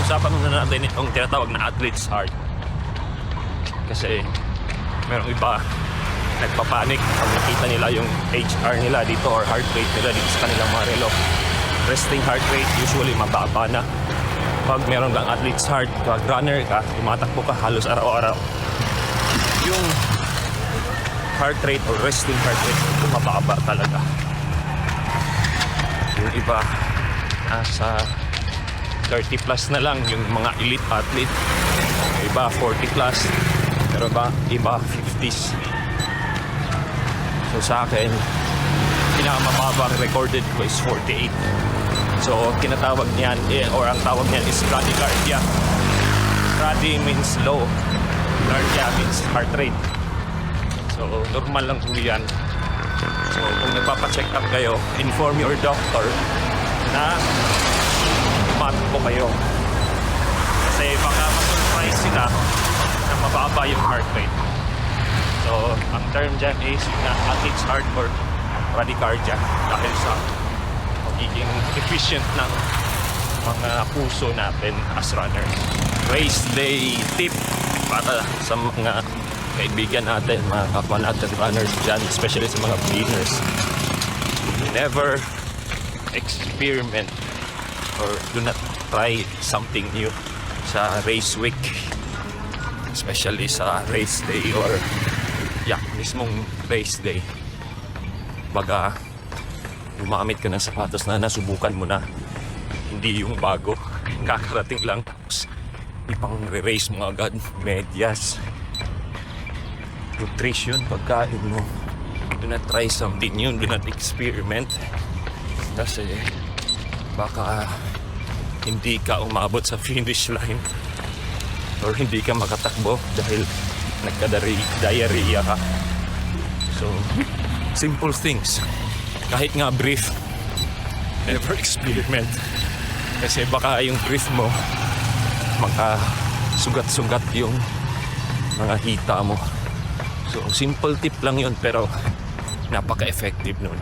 pag-usapan muna natin itong tinatawag na athlete's heart. Kasi merong iba nagpapanik pag nakita nila yung HR nila dito or heart rate nila dito sa kanilang mga relo. Resting heart rate usually mababa na. Pag meron kang athlete's heart, pag runner ka, tumatakbo ka halos araw-araw, yung heart rate or resting heart rate mababa talaga. Yung iba nasa 30 plus na lang yung mga elite athlete, iba 40 plus, pero iba 50s. So sa akin, pinakamababang recorded ko is 48. So tinatawag niyan or ang tawag niyan is bradycardia. Brady means low, cardia means heart rate. So normal lang po yan. So kung nagpapacheck up kayo, inform your doctor na tumatakbo kayo. Kasi baka ma-surprise sila na mababa yung heart rate. So ang term dyan is na athlete's heart or bradycardia dahil sa magiging efficient ng mga puso natin as runners. Race day tip para sa mga kaibigan natin, mga kapwa natin runners dyan, especially sa mga beginners. Never experiment or do not try something new sa race week, especially sa race day or mismong race day. Baga gumamit ka ng sapatos na nasubukan mo na, hindi yung bago kakarating lang tapos ipang re-race mo agad. Medyas, nutrition, pagkain mo, do not try something new, do not experiment kasi baka hindi ka umabot sa finish line or hindi ka makatakbo dahil nagka-diarrhea ka. So simple things, kahit nga brief, never experiment kasi baka yung brief mo magka-sugat-sugat yung mga hita mo. So simple tip lang yun pero napaka-effective nun.